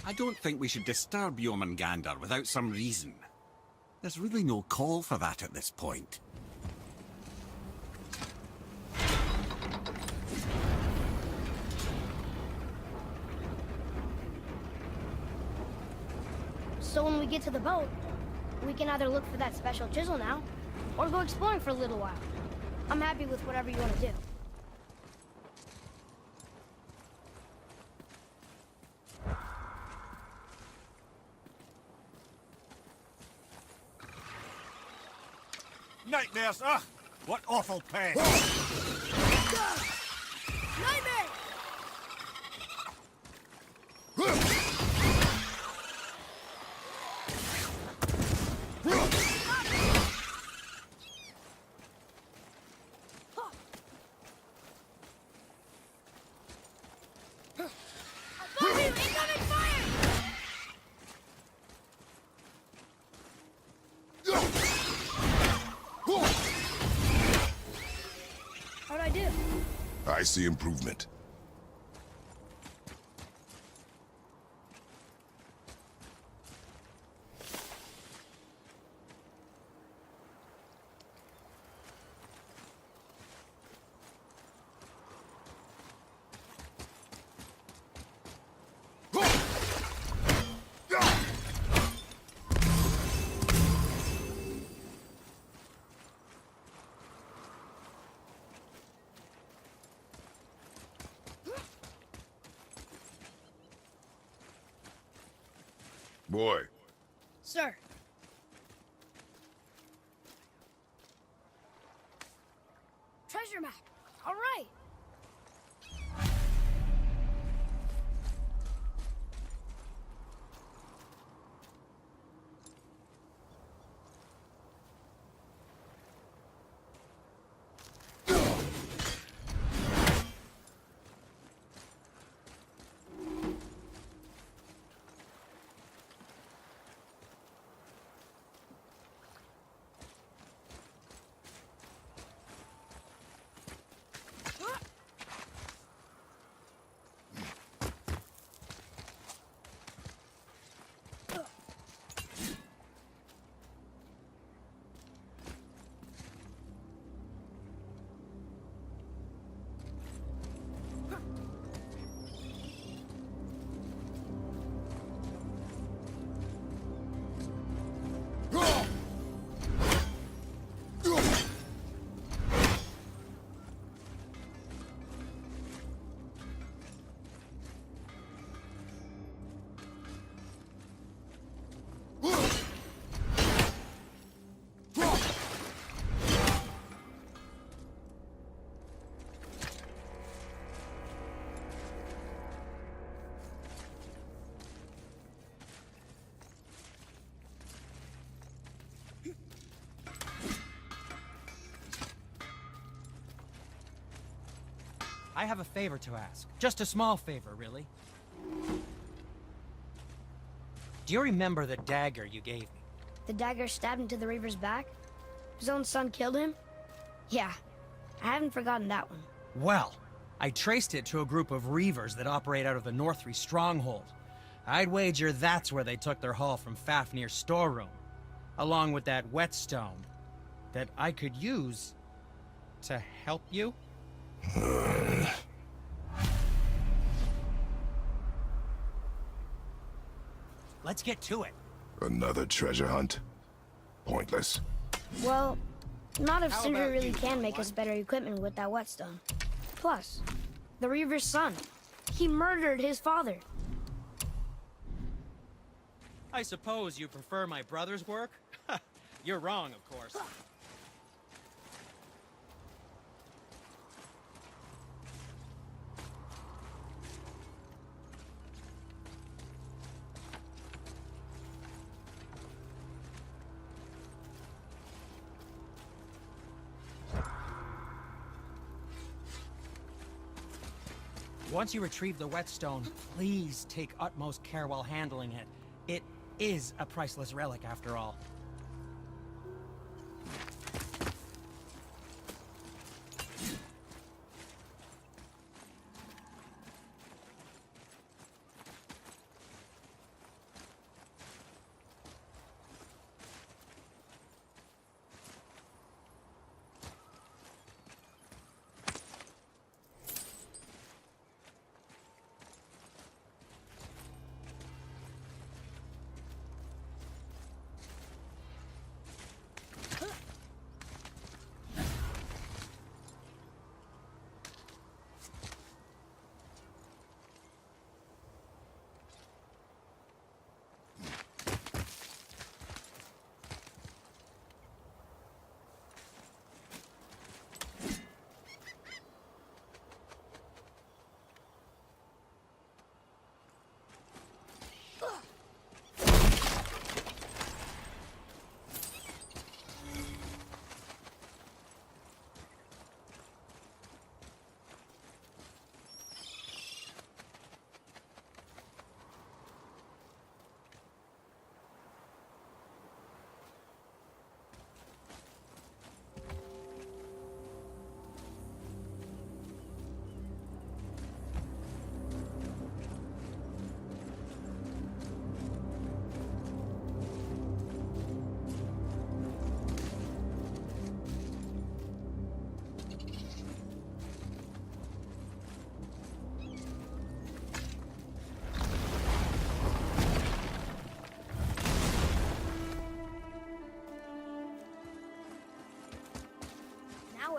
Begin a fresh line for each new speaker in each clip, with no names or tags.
I don't think we should disturb Jormungandr without some reason. There's really no call for that at this point.
So when we get to the boat, we can either look for that special chisel now, or go exploring for a little while. I'm happy with whatever you want to do.
Nightmares! Ugh! What awful pain!
Nightmare! How'd I do?
I see improvement. Boy.
Sir. Treasure map. All right.
I have a favor to ask. Just a small favor, really. Do you remember the dagger you gave me?
The dagger stabbed into the Reaver's back? His own son killed him? Yeah, I haven't forgotten that one.
Well, I traced it to a group of Reavers that operate out of the Northree stronghold. I'd wager that's where they took their haul from Fafnir's storeroom, along with that whetstone that I could use to help you. Let's get to it.
Another treasure hunt? Pointless.
Well, not if
How
Sindri
about
really
you,
can make us better equipment with that whetstone. Plus, the Reaver's son. He murdered his father.
I suppose you prefer my brother's work? You're wrong, of course. Once you retrieve the whetstone, please take utmost care while handling it. It is a priceless relic, after all.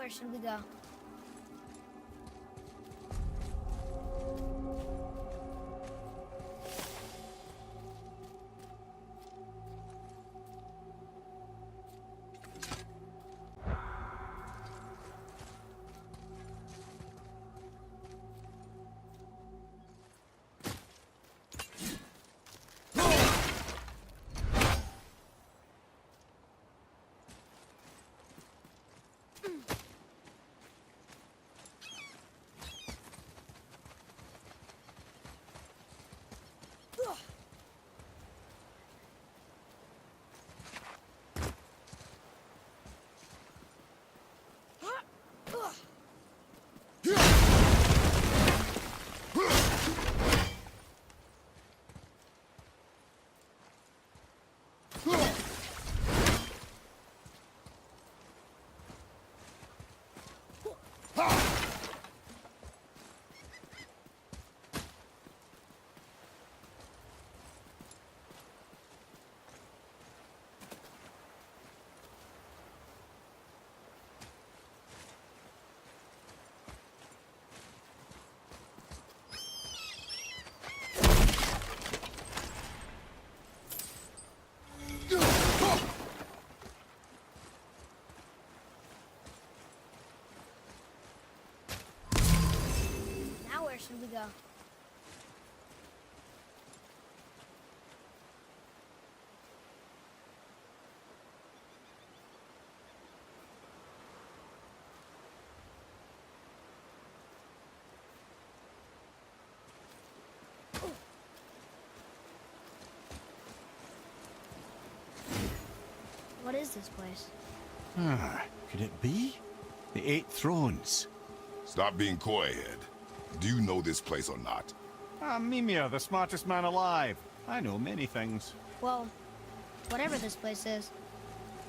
where should we go? Now where should we go? What is this place?
Could it be? The Eight Thrones.
Stop being coy-head. Do you know this place or not?
I'm Mimir, the smartest man alive. I know many things.
Well, whatever this place is,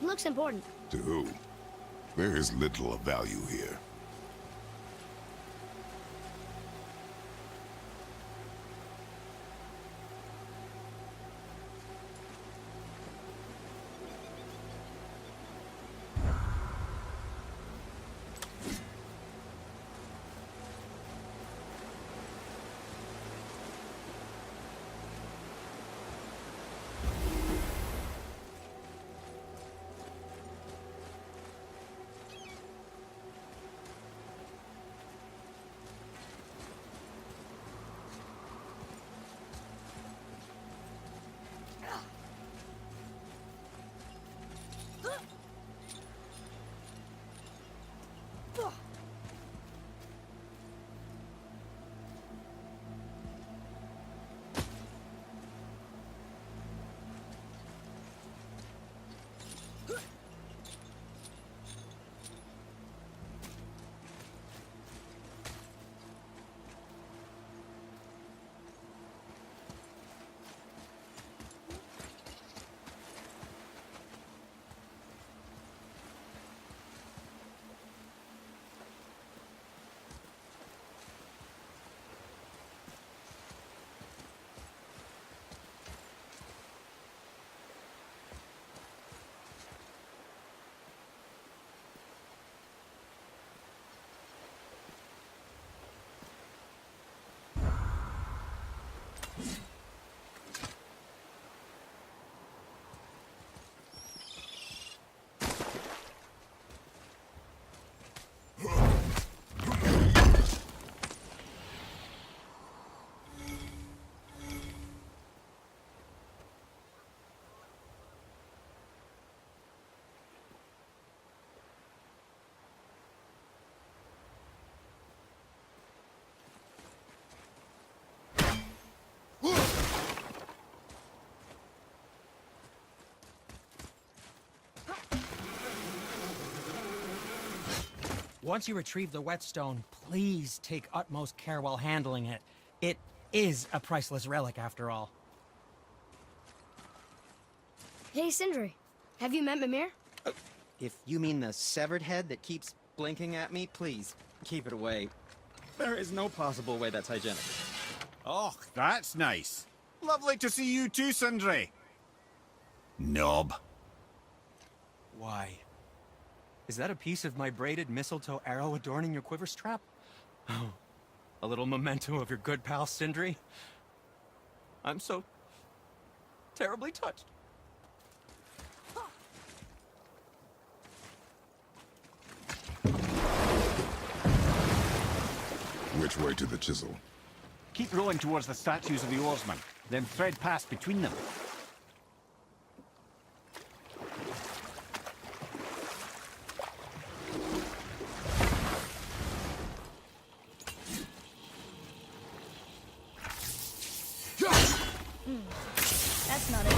it looks important.
To who? There is little of value here.
Once you retrieve the whetstone, please take utmost care while handling it. It is a priceless relic, after all.
Hey, Sindri. Have you met Mimir?
If you mean the severed head that keeps blinking at me, please, keep it away. There is no possible way that's hygienic.
Oh, that's nice. Lovely to see you too, Sindri. Knob.
Why?
Is that a piece of my braided mistletoe arrow adorning your quiver strap? Oh, a little memento of your good pal Sindri? I'm so terribly touched.
Which way to the Chisel?
Keep rowing towards the statues of the oarsmen, then thread past between them.
That's not it.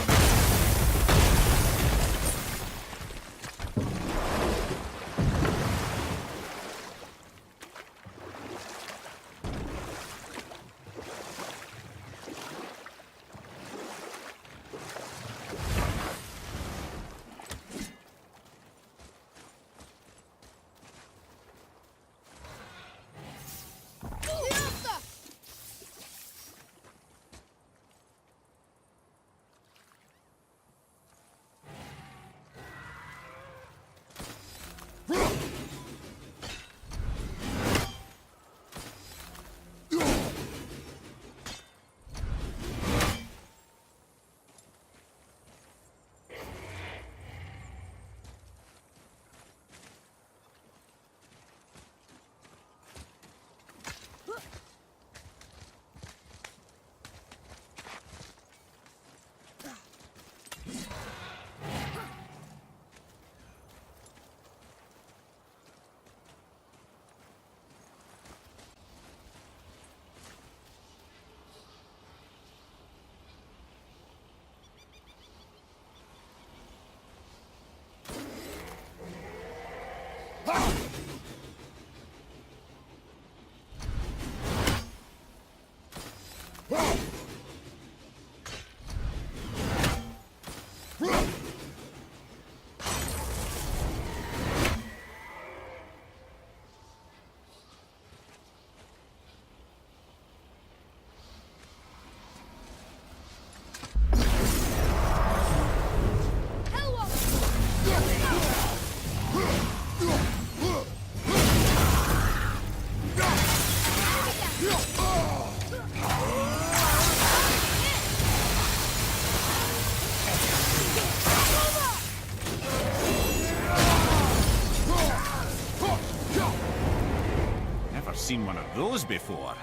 Seen one of those before.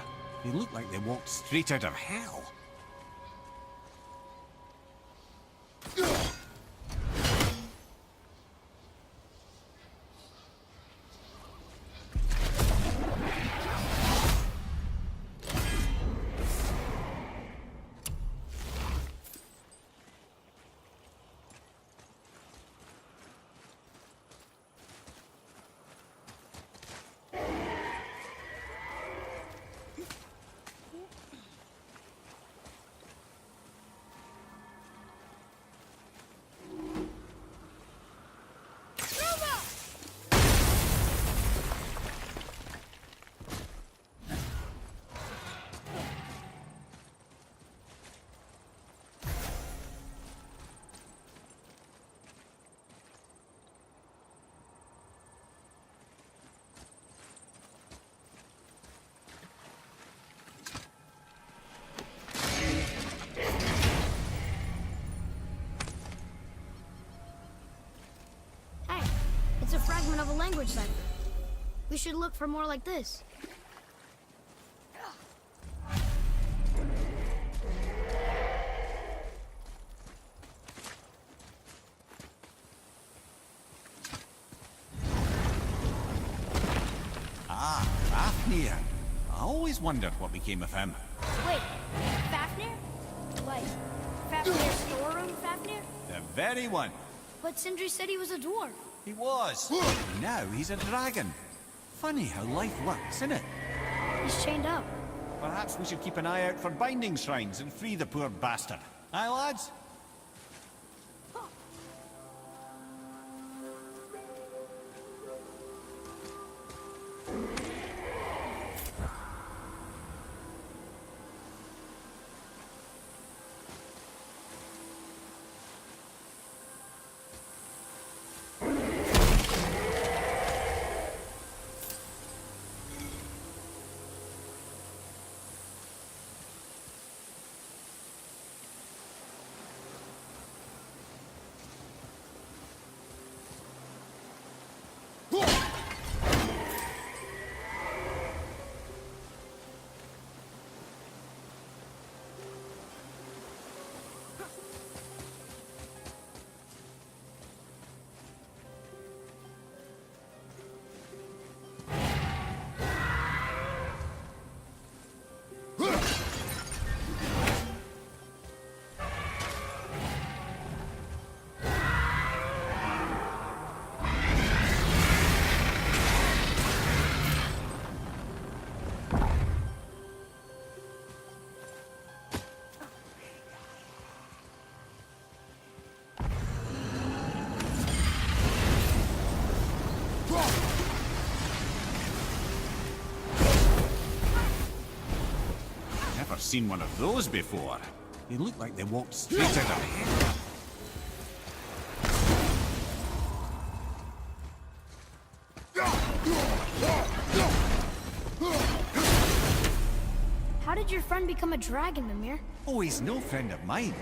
They look like they walked straight out of hell.
It's a fragment of a language cipher. We should look for more like this.
Ah, Fafnir. I always wondered what became of him.
Wait, Fafnir? Like, Fafnir's storeroom Fafnir?
The very one.
But Sindri said he was a dwarf.
He was. Now he's a dragon. Funny how life works, isn't it?
He's chained up.
Perhaps we should keep an eye out for binding shrines and free the poor bastard. Aye, lads? seen one of those before. They look like they walked straight out of here.
How did your friend become a dragon, Mimir?
Oh, he's no friend of mine.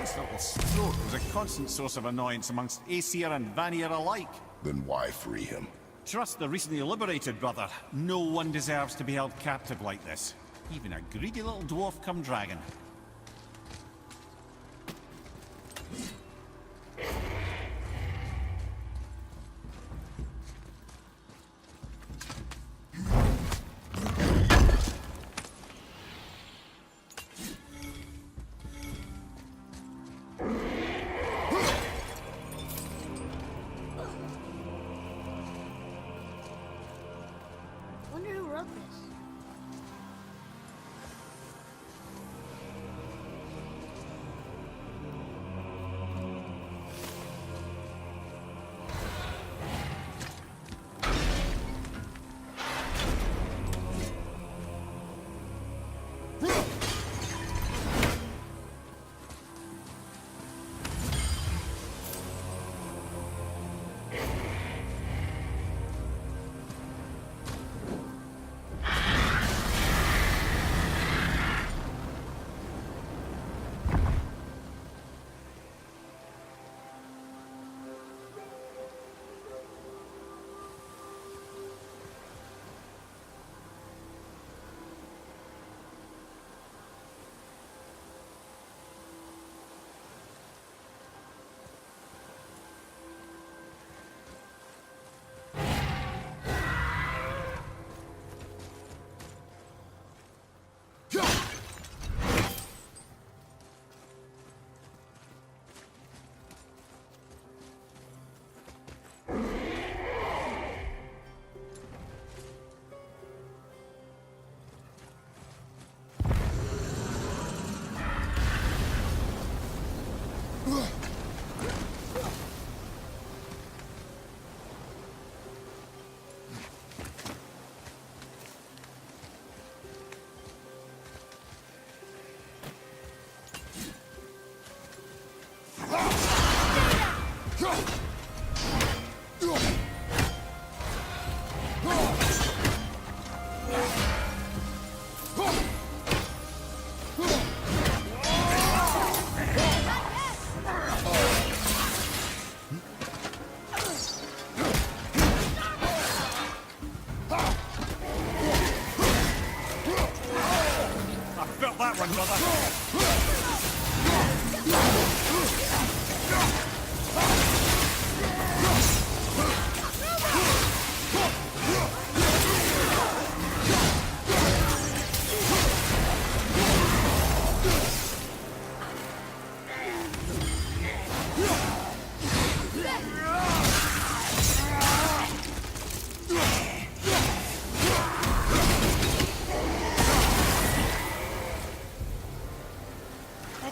This little stroke was a constant source of annoyance amongst Aesir and Vanir alike.
Then why free him?
Trust the recently liberated, brother. No one deserves to be held captive like this. Even a greedy little dwarf come dragon.
Wonder who wrote this.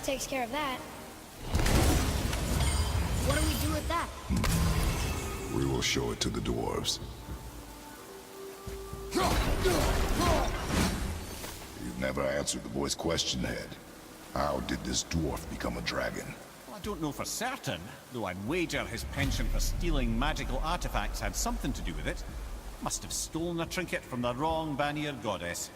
Takes care of that. What do we do with that?
We will show it to the dwarves. You've never answered the boy's question, Head. How did this dwarf become a dragon?
Well, I don't know for certain, though I'd wager his penchant for stealing magical artifacts had something to do with it. Must have stolen a trinket from the wrong Vanir goddess.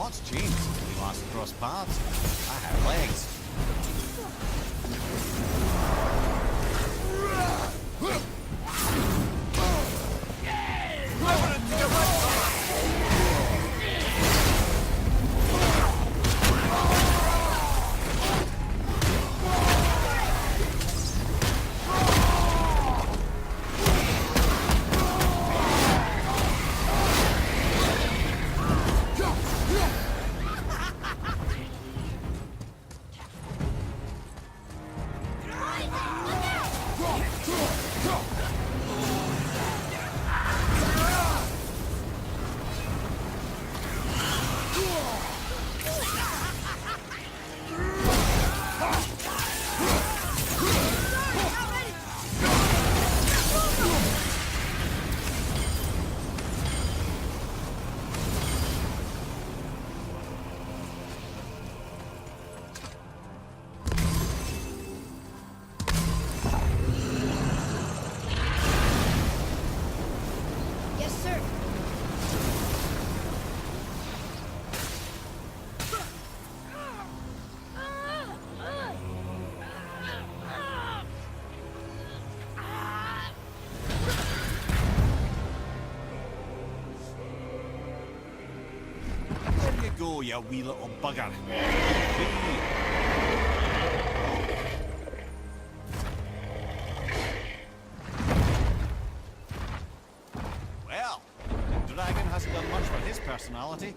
lot's changed since we last crossed paths. I have legs.
Yes, sir.
There you go, you wee little bugger. Well, the dragon hasn't done much for his personality.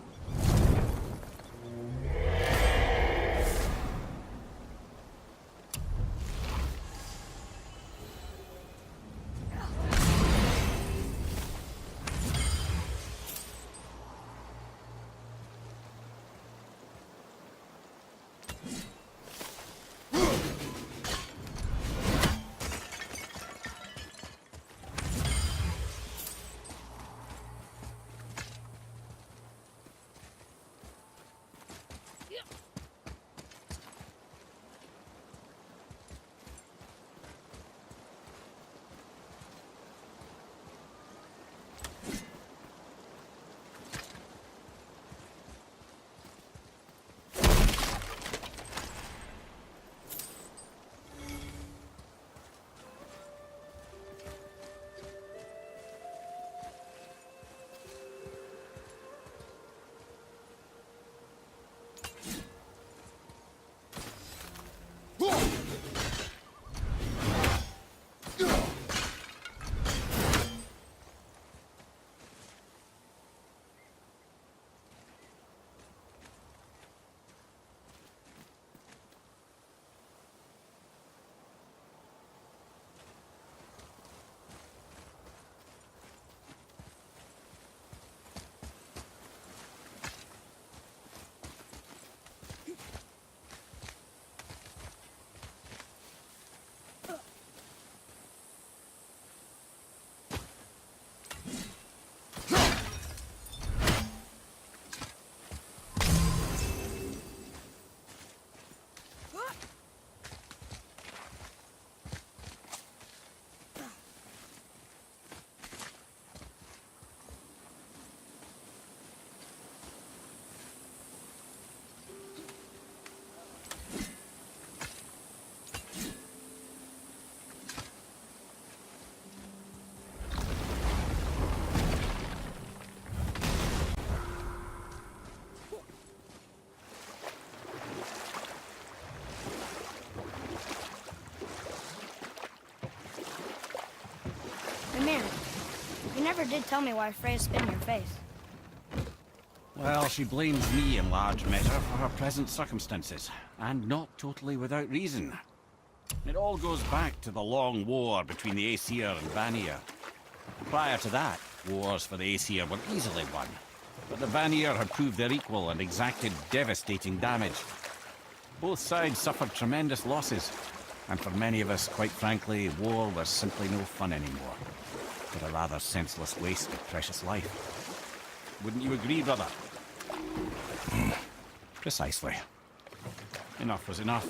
Mary, you never did tell me why Freya spit in your face.
Well, she blames me in large measure for her present circumstances, and not totally without reason. It all goes back to the long war between the Aesir and Vanir. Prior to that, wars for the Aesir were easily won, but the Vanir had proved their equal and exacted devastating damage. Both sides suffered tremendous losses, and for many of us, quite frankly, war was simply no fun anymore, but a rather senseless waste of precious life. Wouldn't you agree, brother? Precisely. Enough was enough.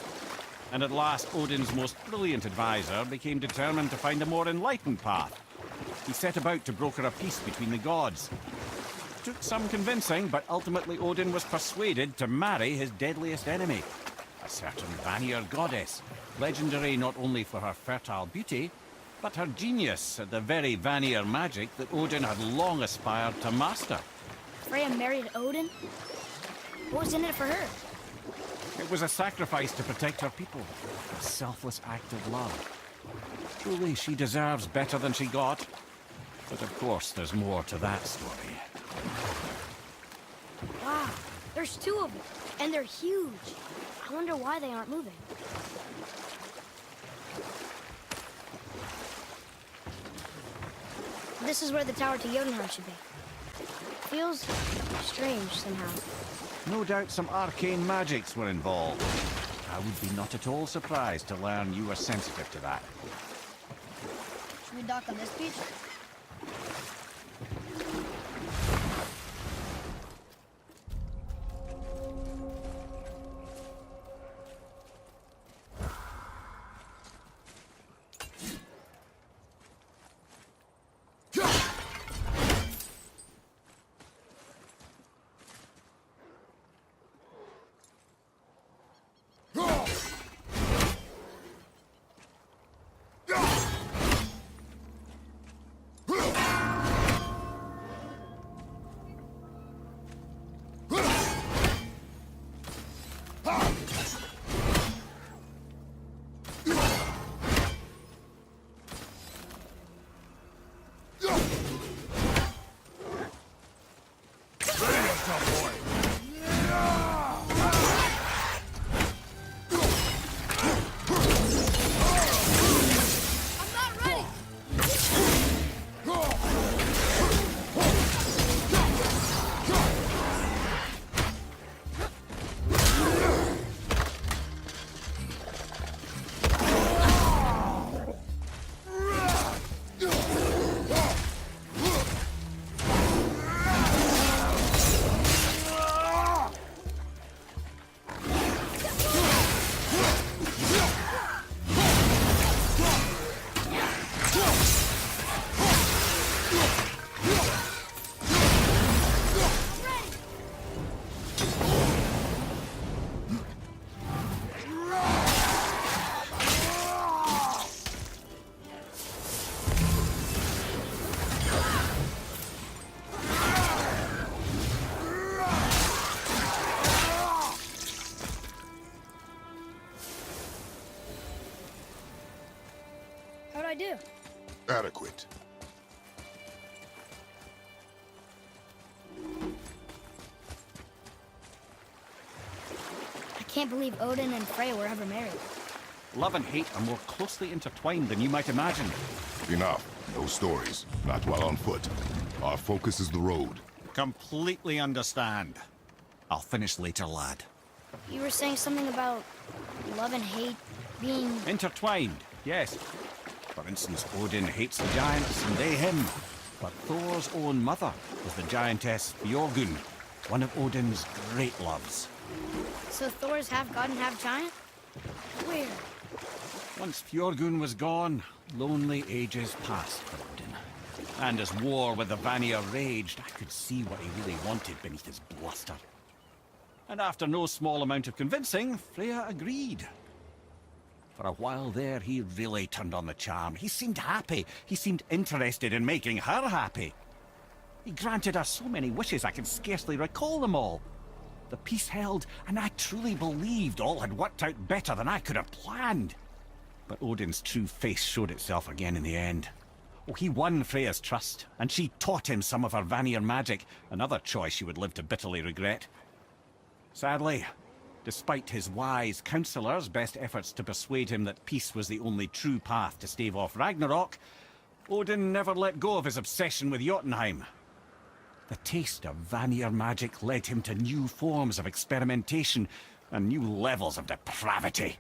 And at last, Odin's most brilliant advisor became determined to find a more enlightened path. He set about to broker a peace between the gods. took some convincing, but ultimately Odin was persuaded to marry his deadliest enemy, a certain Vanir goddess, legendary not only for her fertile beauty, but her genius at the very Vanir magic that Odin had long aspired to master.
Freya married Odin? What was in it for her?
It was a sacrifice to protect her people, a selfless act of love. Truly, she deserves better than she got. But of course, there's more to that story.
Wow, there's 2 of them, and they're huge. I wonder why they aren't moving. This is where the tower to Jotunheim should be. Feels strange somehow.
No doubt some arcane magics were involved. I would be not at all surprised to learn you were sensitive to that.
Should we dock on this beach? How'd I do?
Adequate.
I can't believe Odin and Freya were ever married.
Love and hate are more closely intertwined than you might imagine.
Enough. No stories. Not while on foot. Our focus is the road.
Completely understand. I'll finish later, lad.
You were saying something about love and hate being...
Intertwined, yes. For instance, Odin hates the giants and they him. But Thor's own mother was the giantess Fjorgun, one of Odin's great loves.
So Thor's half god and half giant? Weird.
Once Fjorgun was gone, lonely ages passed for Odin. And as war with the Vanir raged, I could see what he really wanted beneath his bluster. And after no small amount of convincing, Freya agreed. For a while there, he really turned on the charm. He seemed happy. He seemed interested in making her happy. He granted her so many wishes I can scarcely recall them all. The peace held, and I truly believed all had worked out better than I could have planned. But Odin's true face showed itself again in the end. Oh, he won Freya's trust, and she taught him some of her Vanir magic, another choice she would live to bitterly regret. Sadly, despite his wise counselors' best efforts to persuade him that peace was the only true path to stave off Ragnarok, Odin never let go of his obsession with Jotunheim. The taste of Vanir magic led him to new forms of experimentation and new levels of depravity.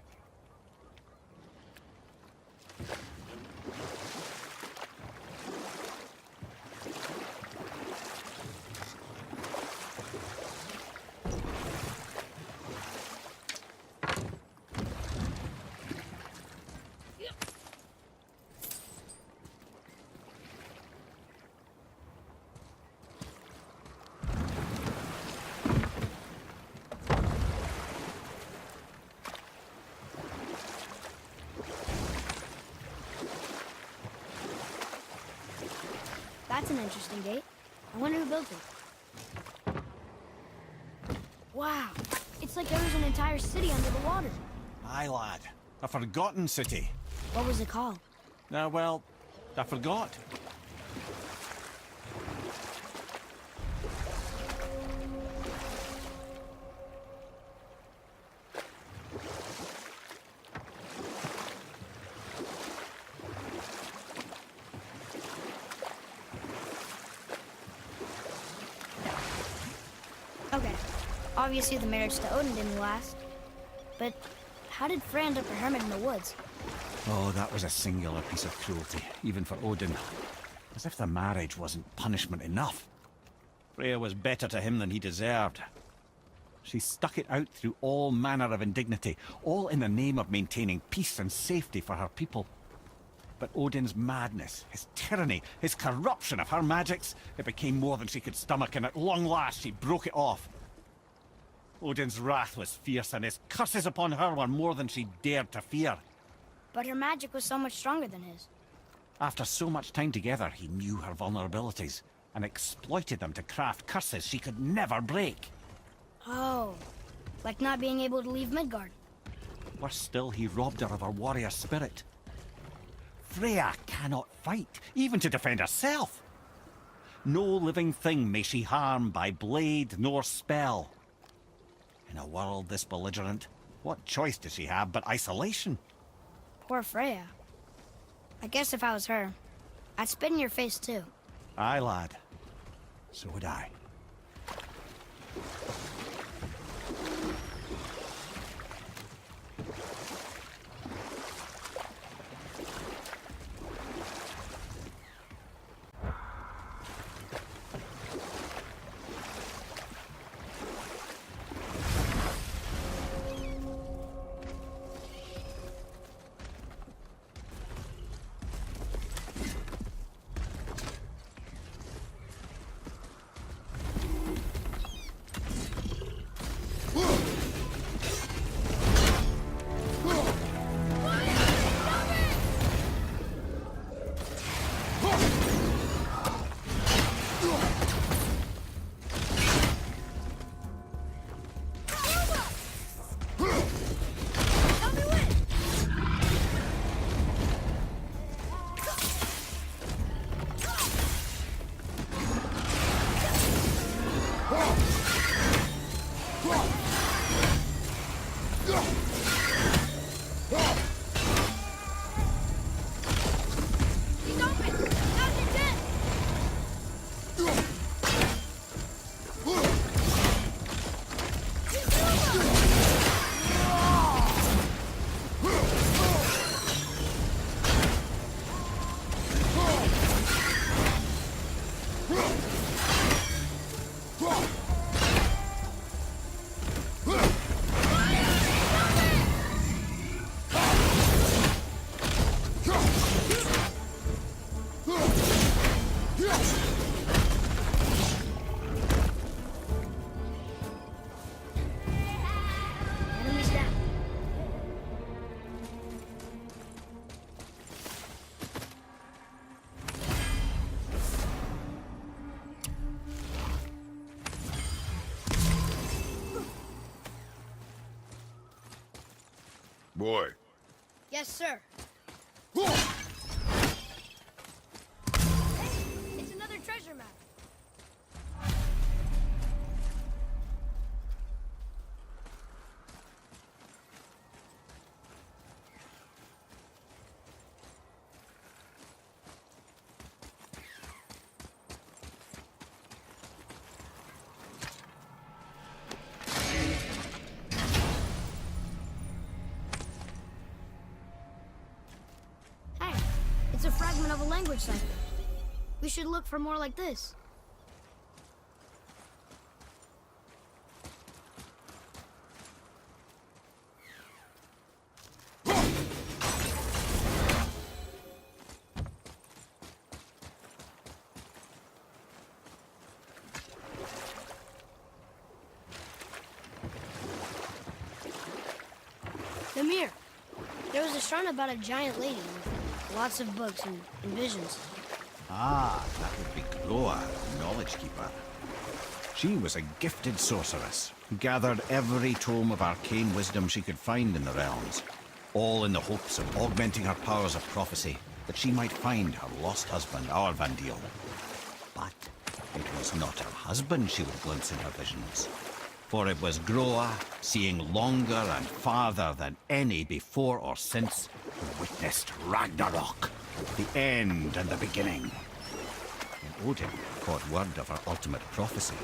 That's an interesting gate. I wonder who built it. Wow. It's like there was an entire city under the water.
Aye, lad. A forgotten city.
What was it called?
Well, I forgot.
Okay. Obviously the marriage to Odin didn't last. But how did Frey end up a hermit in the woods?
Oh, that was a singular piece of cruelty, even for Odin. As if the marriage wasn't punishment enough. Freya was better to him than he deserved. She stuck it out through all manner of indignity, all in the name of maintaining peace and safety for her people. But Odin's madness, his tyranny, his corruption of her magics, it became more than she could stomach, and at long last she broke it off. Odin's wrath was fierce, and his curses upon her were more than she dared to fear.
But her magic was so much stronger than his.
After so much time together, he knew her vulnerabilities, and exploited them to craft curses she could never break.
Oh, like not being able to leave Midgard.
Worse still, he robbed her of her warrior spirit. Freya cannot fight, even to defend herself. No living thing may she harm by blade nor spell. In a world this belligerent, what choice does she have but isolation?
Poor Freya. I guess if I was her, I'd spit in your face too.
Aye, lad. So would I.
Enemies down.
Boy,
Yes, sir. It's another treasure map. Hey, it's a fragment of a language cipher. We should look for more like this. The mirror. There was a shrine about a giant lady with lots of books and visions.
Ah, that would be Groa, Knowledge Keeper. She was a gifted sorceress who gathered every tome of arcane wisdom she could find in the realms, all in the hopes of augmenting her powers of prophecy, that she might find her lost husband, Arvandil. But it was not her husband she would glimpse in her visions, for it was Groa, seeing longer and farther than any before or since, who witnessed Ragnarok, the end and the beginning. When Odin caught word of her ultimate prophecy,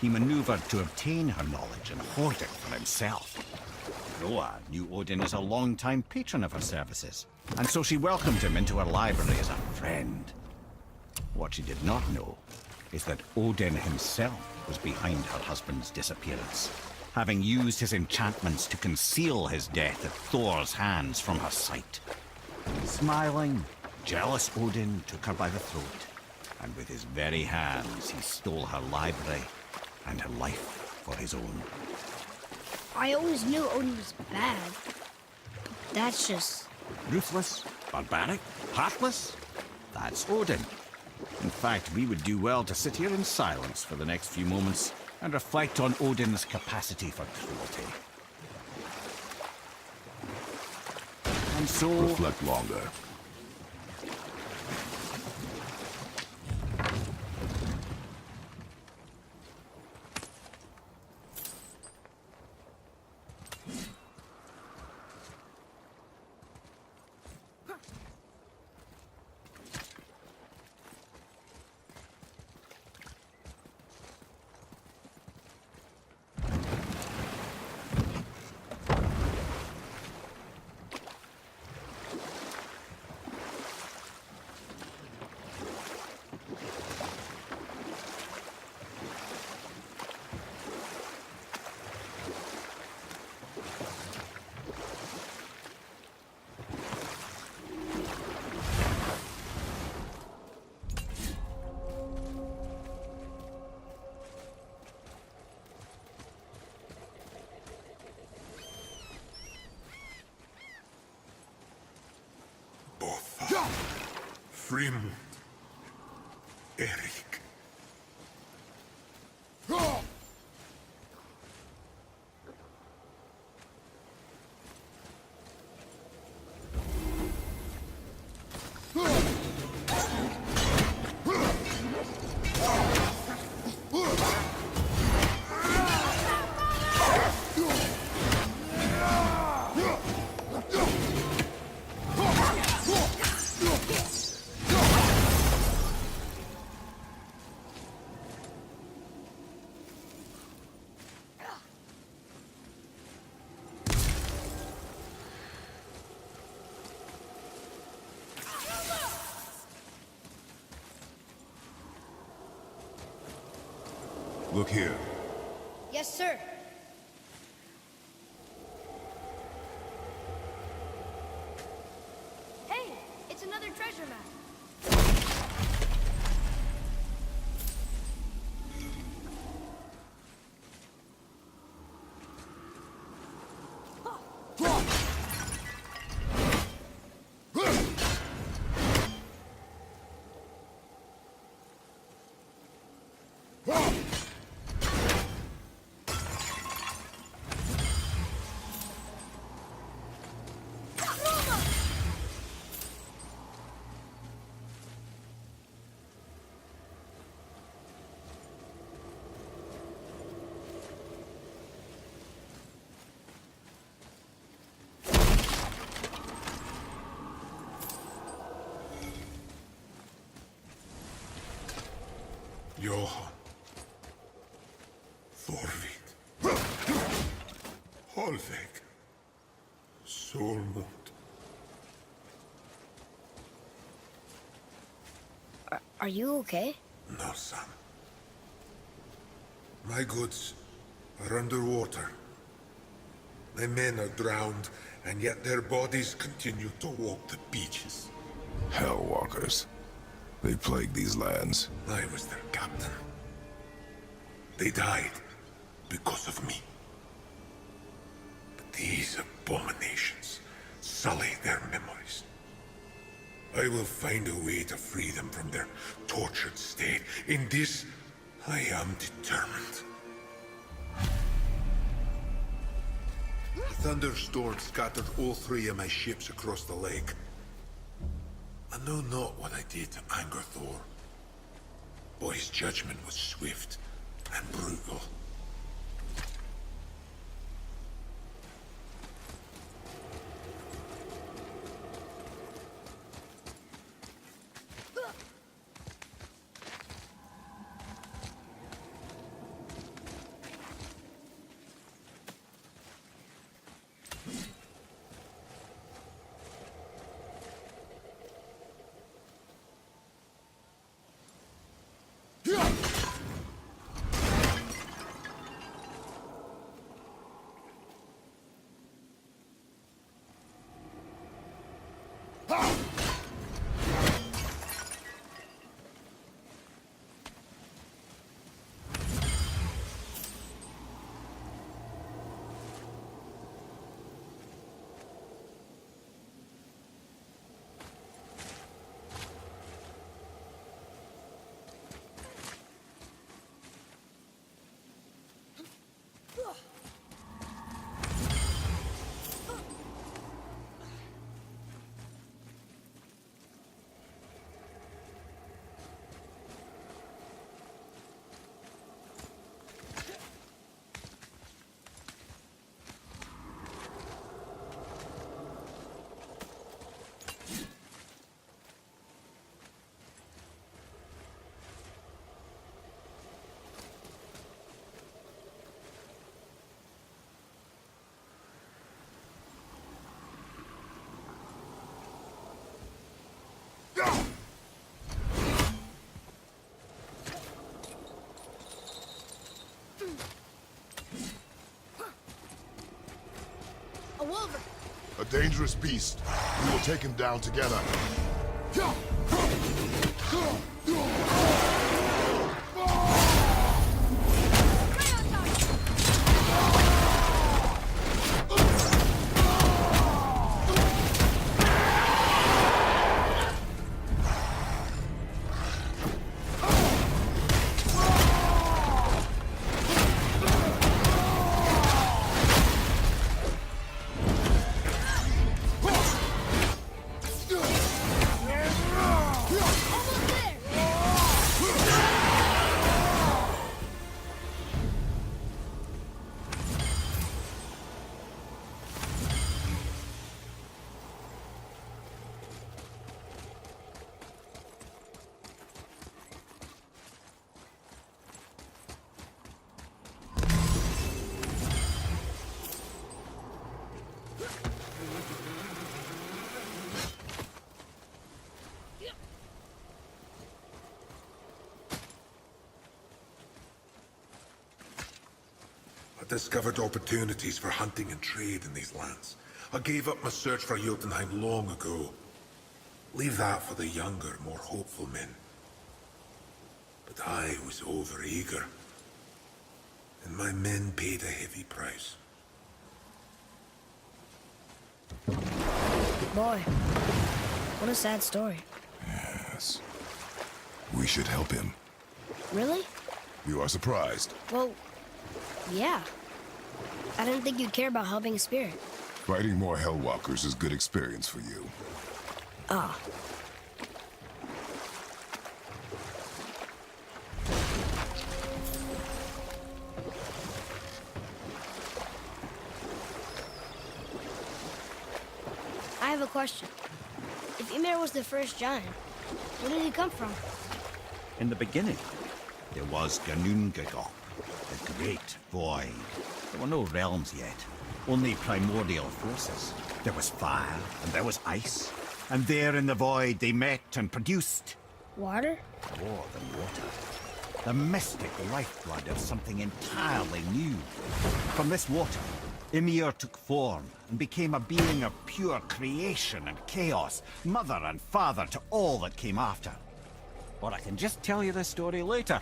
he maneuvered to obtain her knowledge and hoard it for himself. Groa knew Odin as a long-time patron of her services, and so she welcomed him into her library as a friend. What she did not know is that Odin himself was behind her husband's disappearance, having used his enchantments to conceal his death at Thor's hands from her sight. Smiling, jealous Odin took her by the throat, and with his very hands he stole her library and her life for his own.
I always knew Odin was bad. That's just...
Ruthless, barbaric, heartless? That's Odin. In fact, we would do well to sit here in silence for the next few moments and reflect on Odin's capacity for cruelty. And so...
Reflect longer.
Frim. Erik.
Look here.
Yes, sir. Hey, it's another treasure map.
Johan. Thorvik. Holvik. Solmund.
Are you okay?
No, son. My goods are underwater. My men are drowned, and yet their bodies continue to walk the beaches.
Hellwalkers. They plague these lands.
I was their captain. They died because of me. But these abominations sully their memories. I will find a way to free them from their tortured state. In this, I am determined. A thunderstorm scattered all 3 of my ships across the lake. I know not what I did to anger Thor. But his judgment was swift and brutal.
A wolver!
A dangerous beast. We will take him down together.
I discovered opportunities for hunting and trade in these lands. I gave up my search for Jotunheim long ago. Leave that for the younger, more hopeful men. But I was overeager. And my men paid a heavy price.
Boy, what a sad story.
Yes. We should help him.
Really?
You are surprised.
Well, yeah. I didn't think you'd care about helping a spirit.
Fighting more Hellwalkers is good experience for you.
Ah. I have a question. If Ymir was the first giant, where did he come from?
In the beginning, there was Ginnungagap, the Great Void. There were no realms yet, only primordial forces. There was fire, and there was ice. And there in the void they met and produced
Water?
more than water. The mystic lifeblood of something entirely new. From this water, Ymir took form and became a being of pure creation and chaos, mother and father to all that came after. Or I can just tell you this story later.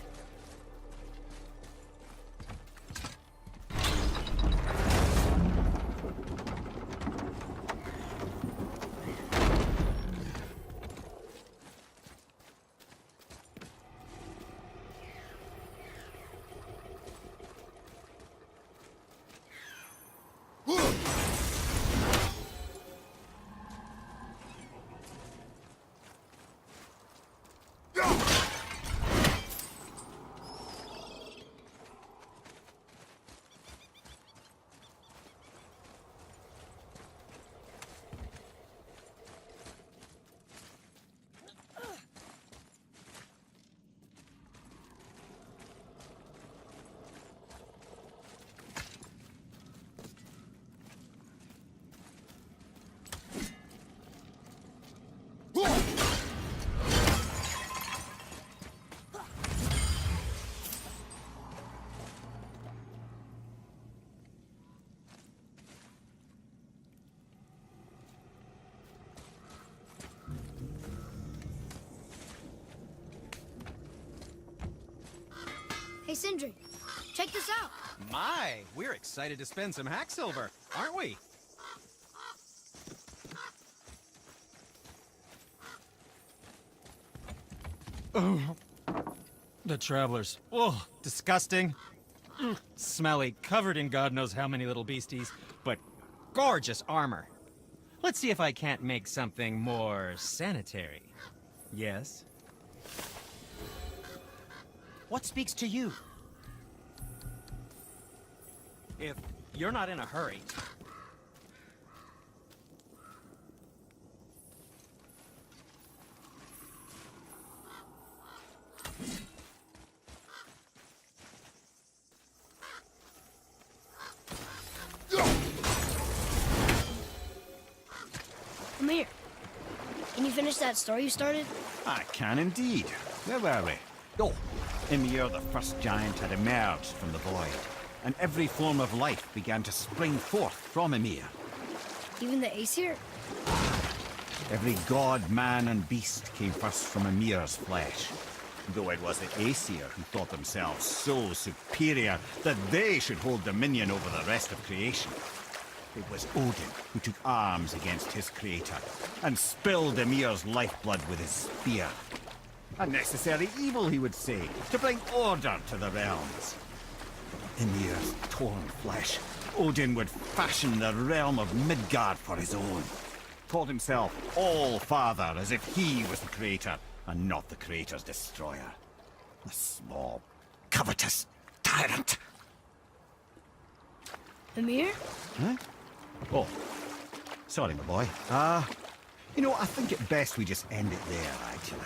Hey, Sindri, check this out.
My, we're excited to spend some hack silver, aren't we? Oh, the travelers. Oh, disgusting. Smelly, covered in God knows how many little beasties, but gorgeous armor. Let's see if I can't make something more sanitary. Yes? What speaks to you? If you're not in a hurry.
Come here. Can you finish that story you started?
I can indeed. Where were we? Oh, Ymir, the first giant, had emerged from the void, and every form of life began to spring forth from Ymir.
Even the Aesir?
Every god, man, and beast came first from Ymir's flesh. Though it was the Aesir who thought themselves so superior that they should hold dominion over the rest of creation. It was Odin who took arms against his creator and spilled Ymir's lifeblood with his spear. A necessary evil, he would say, to bring order to the realms. Ymir's torn flesh, Odin would fashion the realm of Midgard for his own. Called himself All-Father as if he was the creator and not the creator's destroyer. A small, covetous tyrant.
Ymir?
Huh? Oh, sorry, my boy. You know, I think it best we just end it there, actually.